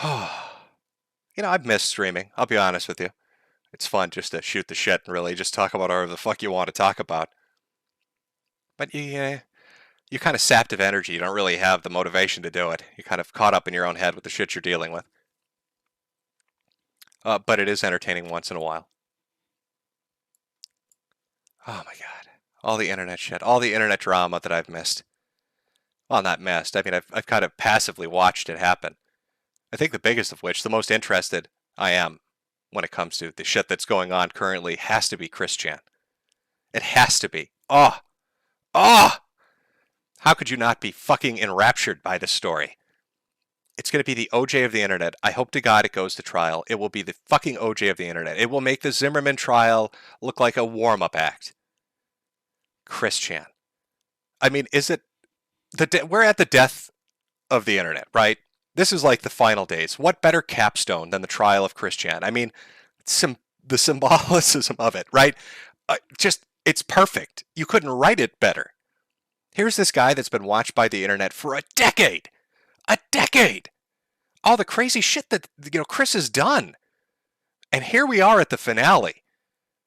I've missed streaming. I'll be honest with you. It's fun just to shoot the shit and really just talk about whatever the fuck you want to talk about. But you kind of sapped of energy. You don't really have the motivation to do it. You're kind of caught up in your own head with the shit you're dealing with. But it is entertaining once in a while. Oh my god. All the internet shit. All the internet drama that I've missed. Well, not missed. I mean, I've kind of passively watched it happen. I think the biggest of which, the most interested I am when it comes to the shit that's going on currently, has to be Chris Chan. It has to be. Oh, oh! How could you not be fucking enraptured by this story? It's going to be the OJ of the internet. I hope to God it goes to trial. It will be the fucking OJ of the internet. It will make the Zimmerman trial look like a warm-up act. Chris Chan. I mean, is it we're at the death of the internet, right? This is like the final days. What better capstone than the trial of Chris Chan? I mean, the symbolicism of it, right? It's perfect. You couldn't write it better. Here's this guy that's been watched by the internet for a decade. A decade! All the crazy shit that, Chris has done. And here we are at the finale.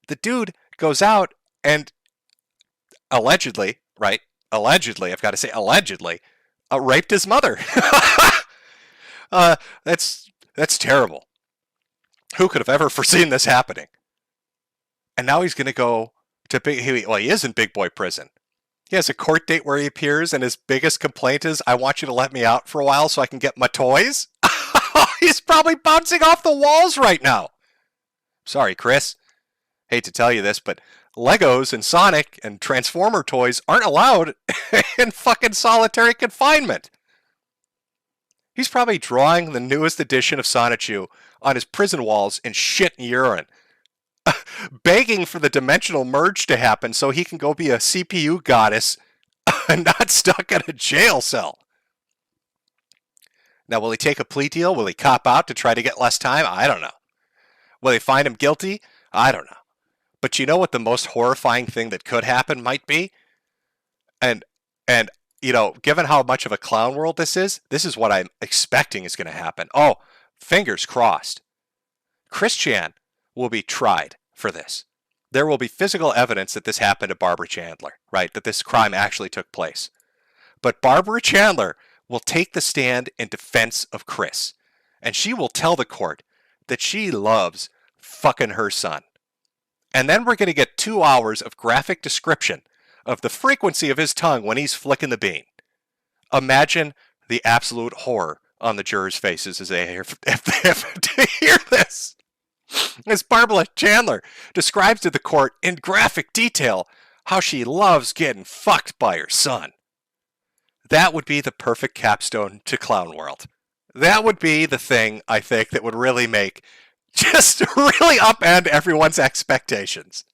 The dude goes out and allegedly, right? Allegedly, I've got to say allegedly, raped his mother. That's terrible. Who could have ever foreseen this happening? And now he's going to go to he is in big boy prison. He has a court date where he appears, and his biggest complaint is, I want you to let me out for a while so I can get my toys. He's probably bouncing off the walls right now. Sorry, Chris. Hate to tell you this, but Legos and Sonic and Transformer toys aren't allowed in fucking solitary confinement. He's probably drawing the newest edition of Sonichu on his prison walls in shit and urine, begging for the dimensional merge to happen so he can go be a CPU goddess and not stuck in a jail cell. Now, will he take a plea deal? Will he cop out to try to get less time? I don't know. Will they find him guilty? I don't know. But you know what the most horrifying thing that could happen might be? And given how much of a clown world this is what I'm expecting is going to happen. Oh, fingers crossed. Chris Chan will be tried for this. There will be physical evidence that this happened to Barbara Chandler, right? That this crime actually took place. But Barbara Chandler will take the stand in defense of Chris. And she will tell the court that she loves fucking her son. And then we're going to get 2 hours of graphic description of the frequency of his tongue when he's flicking the bean. Imagine the absolute horror on the jurors' faces as they have to hear this. As Barbara Chandler describes to the court in graphic detail how she loves getting fucked by her son. That would be the perfect capstone to Clown World. That would be the thing, I think, that would really just really upend everyone's expectations.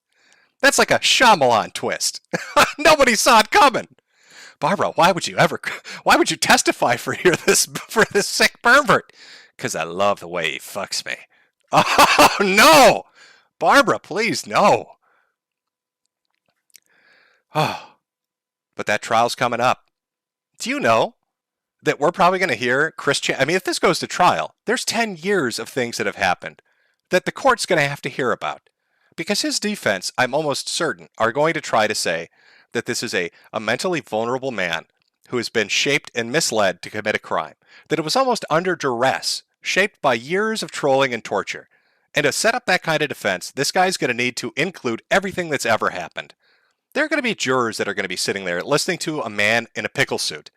That's like a Shyamalan twist. Nobody saw it coming. Barbara, why would you testify for this sick pervert? Because I love the way he fucks me. Oh, no! Barbara, please, no. Oh, but that trial's coming up. Do you know that we're probably going to hear Chris Chan? I mean, if this goes to trial, there's 10 years of things that have happened that the court's going to have to hear about. Because his defense, I'm almost certain, are going to try to say that this is a mentally vulnerable man who has been shaped and misled to commit a crime. That it was almost under duress, shaped by years of trolling and torture. And to set up that kind of defense, this guy's going to need to include everything that's ever happened. There are going to be jurors that are going to be sitting there listening to a man in a pickle suit.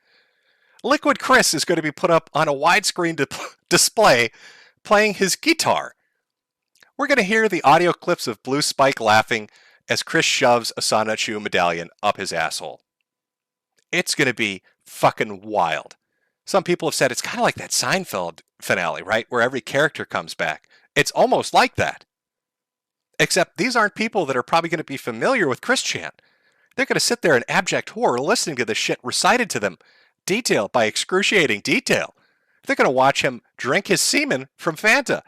Liquid Chris is going to be put up on a widescreen display playing his guitar. We're going to hear the audio clips of Blue Spike laughing as Chris shoves a Sonichu medallion up his asshole. It's going to be fucking wild. Some people have said it's kind of like that Seinfeld finale, right? Where every character comes back. It's almost like that. Except these aren't people that are probably going to be familiar with Chris Chan. They're going to sit there in abject horror listening to this shit recited to them, detail by excruciating detail. They're going to watch him drink his semen from Fanta.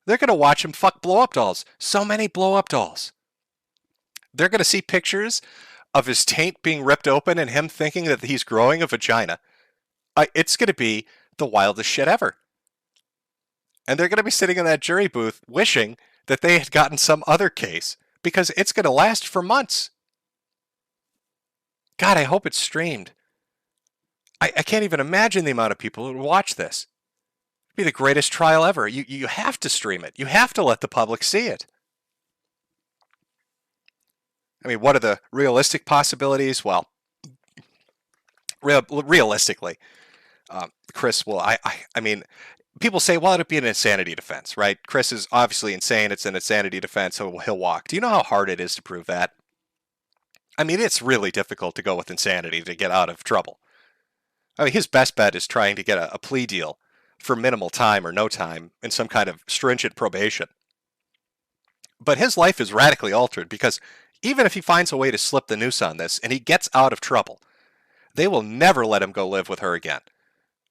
They're going to watch him fuck blow-up dolls. So many blow-up dolls. They're going to see pictures of his taint being ripped open and him thinking that he's growing a vagina. It's going to be the wildest shit ever. And they're going to be sitting in that jury booth wishing that they had gotten some other case because it's going to last for months. God, I hope it's streamed. I can't even imagine the amount of people who would watch this. It'd be the greatest trial ever. You have to stream it. You have to let the public see it. I mean, what are the realistic possibilities? Well, realistically, Chris will. I mean, people say, well, it'd be an insanity defense, right? Chris is obviously insane. It's an insanity defense, so he'll walk. Do you know how hard it is to prove that? I mean, it's really difficult to go with insanity to get out of trouble. I mean, his best bet is trying to get a plea deal for minimal time or no time in some kind of stringent probation. But his life is radically altered because even if he finds a way to slip the noose on this and he gets out of trouble, they will never let him go live with her again.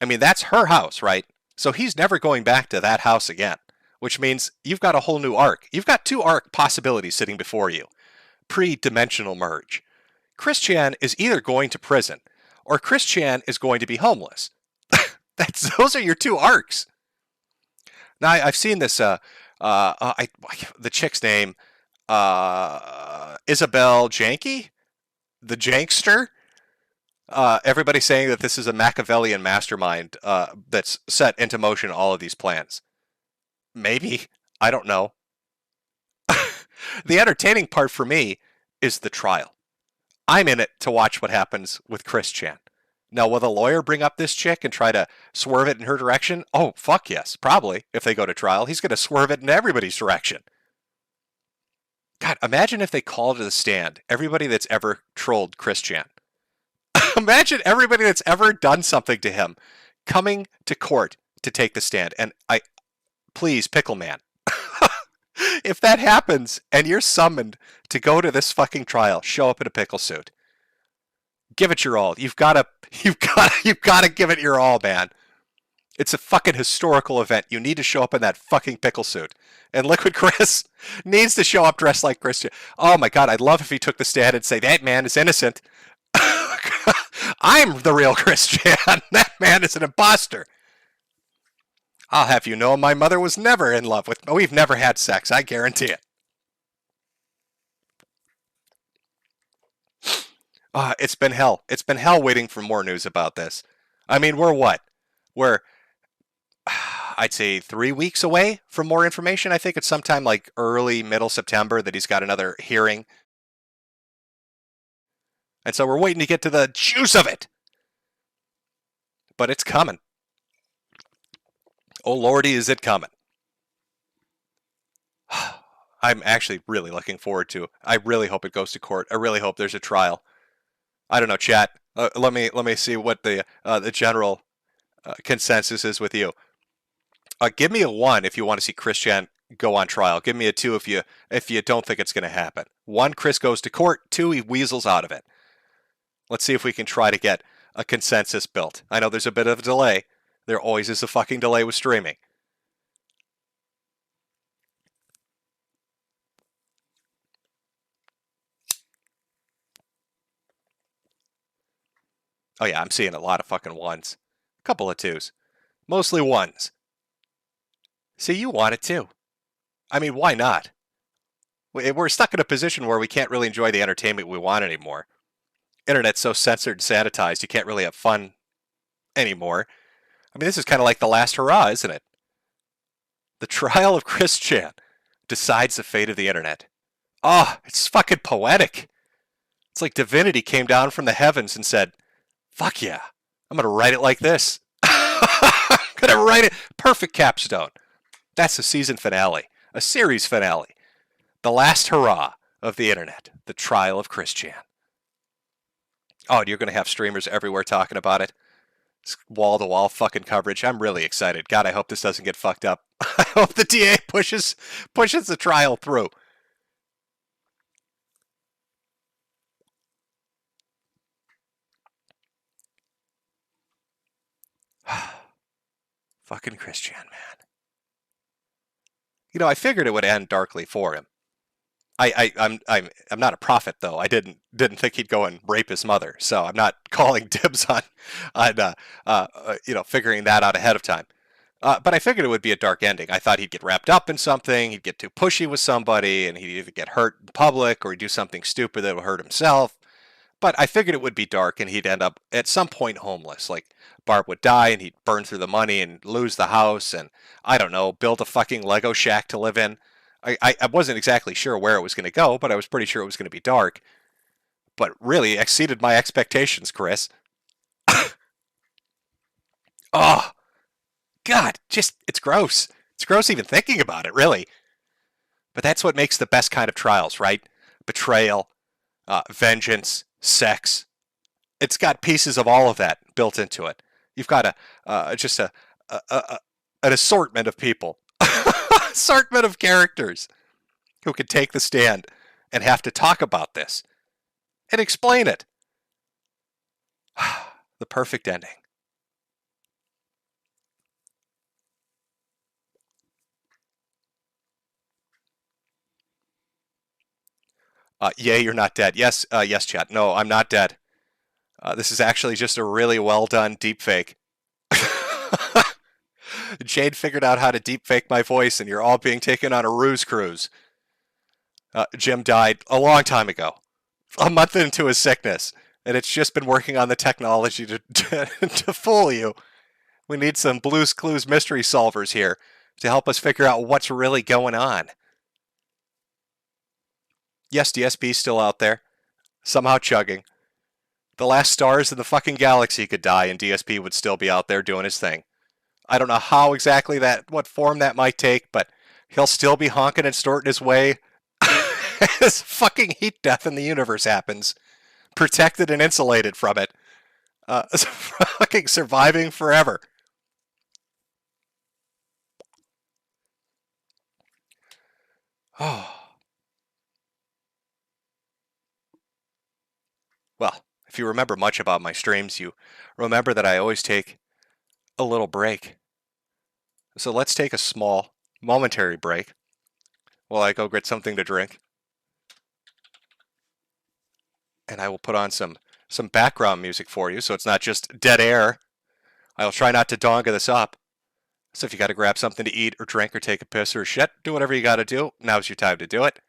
I mean, that's her house, right? So he's never going back to that house again, which means you've got a whole new arc. You've got two arc possibilities sitting before you. Pre-dimensional merge. Chris Chan is either going to prison or Chris Chan is going to be homeless. Those are your two arcs. Now, I've seen this, the chick's name, Isabel Janky? The Jankster? Everybody's saying that this is a Machiavellian mastermind that's set into motion all of these plans. Maybe. I don't know. The entertaining part for me is the trial. I'm in it to watch what happens with Chris Chan. Now, will the lawyer bring up this chick and try to swerve it in her direction? Oh, fuck yes, probably. If they go to trial, he's going to swerve it in everybody's direction. God, imagine if they call to the stand everybody that's ever trolled Chris Chan. Imagine everybody that's ever done something to him coming to court to take the stand. And please, Pickle Man, if that happens and you're summoned to go to this fucking trial, show up in a pickle suit. Give it your all. You've got to give it your all, man. It's a fucking historical event. You need to show up in that fucking pickle suit. And Liquid Chris needs to show up dressed like Christian. Oh my God, I'd love if he took the stand and say, that man is innocent. I'm the real Christian. That man is an imposter. I'll have you know my mother was never in love with me. We've never had sex, I guarantee it. It's been hell. It's been hell waiting for more news about this. I mean, we're what? We're, I'd say 3 weeks away from more information. I think it's sometime like early, middle September that he's got another hearing. And so we're waiting to get to the juice of it. But it's coming. Oh, Lordy, is it coming. I'm actually really looking forward to it. I really hope it goes to court. I really hope there's a trial. I don't know, chat. Let me see what the general consensus is with you. Give me a 1 if you want to see Chris Chan go on trial. Give me a 2 if you don't think it's going to happen. 1, Chris goes to court. 2, he weasels out of it. Let's see if we can try to get a consensus built. I know there's a bit of a delay. There always is a fucking delay with streaming. Oh yeah, I'm seeing a lot of fucking 1s. A couple of 2s. Mostly 1s. See, you want it too. I mean, why not? We're stuck in a position where we can't really enjoy the entertainment we want anymore. Internet's so censored and sanitized, you can't really have fun anymore. I mean, this is kind of like the last hurrah, isn't it? The trial of Chris Chan decides the fate of the internet. Oh, it's fucking poetic. It's like divinity came down from the heavens and said, fuck yeah, I'm going to write it like this. I'm going to write it. Perfect capstone. That's a season finale, a series finale. The last hurrah of the internet, the trial of Chris Chan. Oh, and you're going to have streamers everywhere talking about it. It's wall-to-wall fucking coverage. I'm really excited. God, I hope this doesn't get fucked up. I hope the DA pushes the trial through. Fucking Chris Chan, man. You know, I figured it would end darkly for him. I'm not a prophet though. I didn't think he'd go and rape his mother, so I'm not calling dibs on figuring that out ahead of time. But I figured it would be a dark ending. I thought he'd get wrapped up in something, he'd get too pushy with somebody, and he'd either get hurt in public or he'd do something stupid that would hurt himself. But I figured it would be dark and he'd end up at some point homeless. Like Barb would die and he'd burn through the money and lose the house and, I don't know, build a fucking Lego shack to live in. I wasn't exactly sure where it was going to go, but I was pretty sure it was going to be dark. But really exceeded my expectations, Chris. Oh, God, just, it's gross. It's gross even thinking about it, really. But that's what makes the best kind of trials, right? Betrayal, vengeance, sex. It's got pieces of all of that built into it. You've got just a an assortment of people, assortment of characters who could take the stand and have to talk about this and explain it. The perfect ending. Yay, you're not dead. Yes, yes, chat. No, I'm not dead. This is actually just a really well done deepfake. Jade figured out how to deepfake my voice, and you're all being taken on a ruse cruise. Jim died a long time ago, a month into his sickness, and it's just been working on the technology to fool you. We need some Blue's Clues mystery solvers here to help us figure out what's really going on. Yes, DSP's still out there, somehow chugging. The last stars in the fucking galaxy could die and DSP would still be out there doing his thing. I don't know how exactly what form that might take, but he'll still be honking and snorting his way as fucking heat death in the universe happens, protected and insulated from it, fucking surviving forever. Oh. Well, if you remember much about my streams, you remember that I always take a little break. So let's take a small, momentary break while I go get something to drink. And I will put on some background music for you so it's not just dead air. I'll try not to donga this up. So if you got to grab something to eat or drink or take a piss or shit, do whatever you got to do. Now's your time to do it.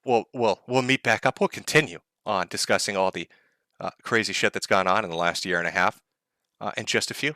We'll meet back up. We'll continue on discussing all the crazy shit that's gone on in the last year and a half in just a few.